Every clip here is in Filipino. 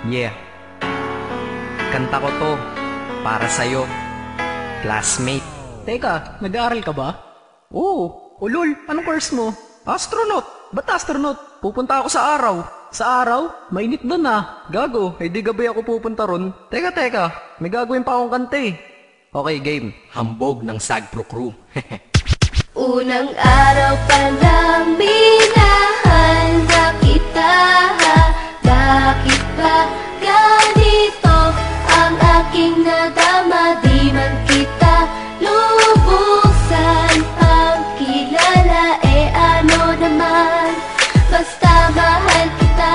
Yeah, kanta ko to para sa'yo, classmate. Teka, nag-aaral ka ba? Oo. Ulol, anong course mo? Astronaut. Ba't astronaut? Pupunta ako sa araw. Sa araw? Mainit doon ah. Gago, di gabi ako pupunta ron. Teka, may gagawin pa akong kanta eh. Okay, game. Hambog ng Sagpro Crew. Unang araw pa lang minahal na kita. Bakit ba ganito ang aking nadama? Di man kita lubusan ang kilala. Ano naman, basta mahal kita.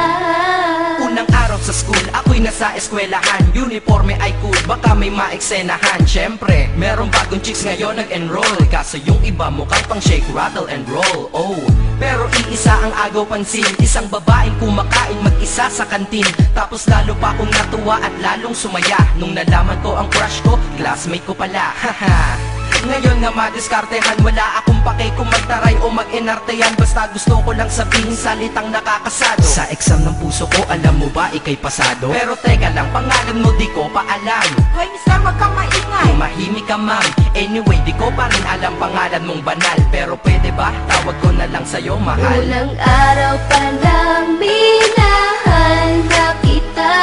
Unang araw sa school, ako'y nasa eskwelahan. Uniforme ay cool, baka may maeksenahan. Syempre, merong bagong chicks ngayon nag-enroll. Kaso yung iba mukhang pang shake, rattle and roll. Oh, pero iisa ang agaw pansin. Isang babaeng kumakain mag-isa sa kantin. Tapos lalo pa akong natuwa at lalong sumaya nung nalaman ko ang crush ko, classmate ko pala. Haha. Ngayon nga madiskartehan, wala akong pake kung magtaray o mag-enartehan. Basta gusto ko lang sabihin salitang nakakasado. Sa exam ng puso ko, alam mo ba ikay pasado? Pero teka lang, pangalan mo di ko pa alam. Hoy, mister, wag kang maingay. Tumahimik ka ma'am. Anyway, di ko pa rin alam pangalan mong banal. Pero pwede ba, tawag ko na lang sa'yo mahal. Unang araw pa lang minahal na kita.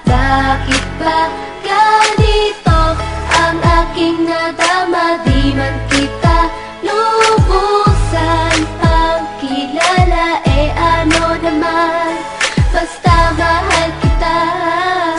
Bakit ba ganito ang aking nadama? Di man kita lubusan ang kilala. Ano naman, basta mahal kita.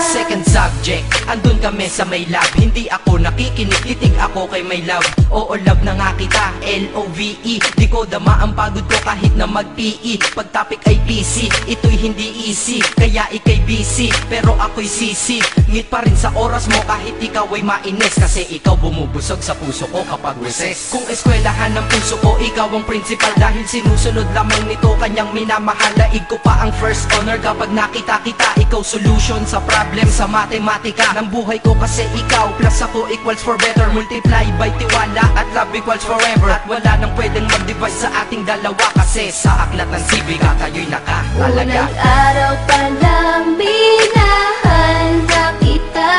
Second subject, andun kami sa may lab. Hindi ako nakikinig, titig ako kay may love. Oo, love na nga kita, L-O-V-E. Di ko dama ang pagod ko kahit na mag-PE. Pag topic ay PC, ito'y hindi easy. Kaya ikay busy, pero ako'y sisi. Ngit pa rin sa oras mo kahit ikaw ay mainis. Kasi ikaw bumubusog sa puso ko kapag recess. Kung eskwelahan ng puso ko, ikaw ang principal. Dahil sinusunod lamang nito kanyang minamahal. Laig ko pa ang first honor kapag nakita kita. Ikaw solution sa problem sa matematika ng buhay ko, kasi ikaw plus ako equals for better. Multiply by tiwala at love equals forever. At wala nang pwedeng mag-divide sa ating dalawa, kasi sa aklat ng sibika tayo'y nakatalaga. Unang araw pa lang minahal na kita.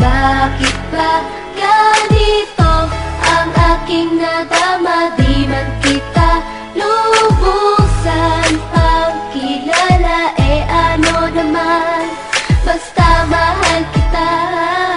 Bakit ba ganito ang aking nadama? Di man kita lubusan ang kilala. Ano naman, basta mahal kita.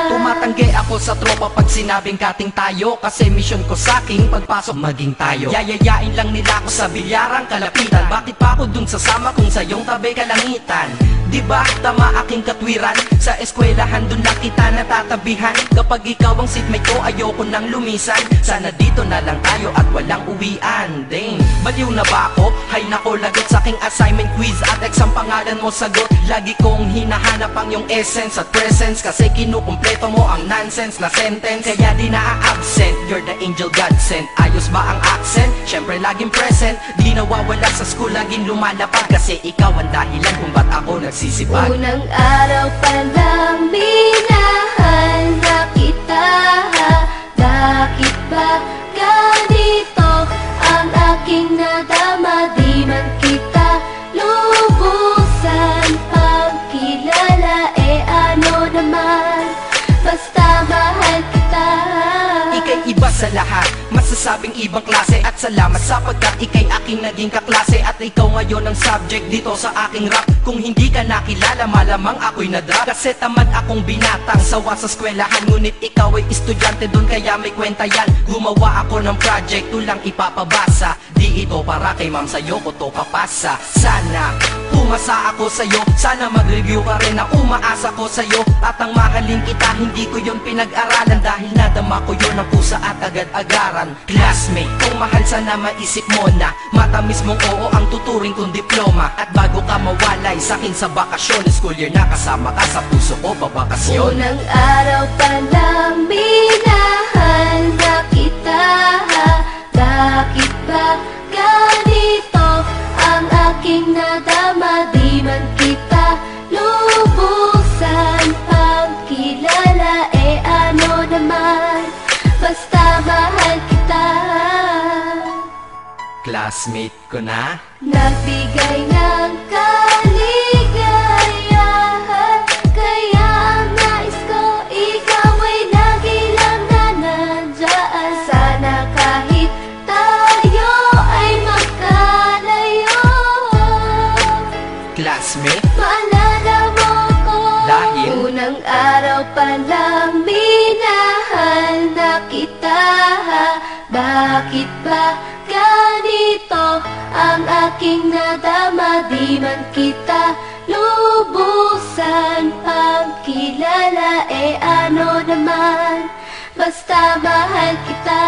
Tumatanggi ako sa tropa pag sinabing kating tayo, kasi mission ko sa aking pagpasok maging tayo. Yayayain lang nila ako sa bilyarang kalapitan. Bakit pa ako dun sasama kung sa iyong tabi kalangitan? Diba tama aking katwiran? Sa eskwelahan dun lang kita natatabihan. Kapag ikaw ang seatmate ko, ayoko nang lumisan. Sana dito na lang tayo at walang uwian. Dang, baliw na ba ako? Hay nako, lagot sa aking assignment quiz at exam, pangalan mo sagot. Lagi kong hinahanap ang iyong essence at presence, kasi kinukumpleto mo ang nonsense na sentence. Kaya di na-absent, you're the angel God sent. Ayos ba ang accent? Syempre laging present. Di nawawala sa school, laging lumalapag, kasi ikaw ang dahilan kung ba't ako nagsisipag. Unang araw pa lang minahal na kita. Bakit ba ganito ang aking nadama? Di man kita lubusan ang kilala. Ano naman, basta mahal kita. Ika'y iba sa lahat, masasabing ibang klase. At salamat sapagkat ika'y aking naging kaklase. At ikaw ngayon ang subject dito sa aking rap. Kung hindi ka nakilala, malamang ako'y na-drop. Kasi tamad akong binatang sawa sa eskwelahan. Ngunit ikaw ay estudyante dun, kaya may kwenta yan. Gumawa ako ng project, tulang ipapabasa. Di ito para kay ma'am, sa'yo ko to papasa. Sana pumasa ako sa'yo, sana mag-review ka rin na umaasa ko sa'yo. At ang mahalin kita, hindi ko yun pinag-aralan. Dahil nadama ko yun ang pusa at agad-agaran. Classmate, kung mahal sana maisip mo na matamis mong oo ang tuturing kong diploma. At bago ka mawalay sa'kin sa bakasyon, school year na kasama ka sa puso ko babakasyon. Unang araw pa lang minahal na kita. Bakit ba ganito ang aking nadama? Di man kita lubusan ang kilala. Ano naman, basta mahal kita. Classmate ko na. Nagbigay ng kaligaya Bakit ba ganito ang aking nadama? Di man kita lubusan pang kilala, ano naman, basta mahal kita.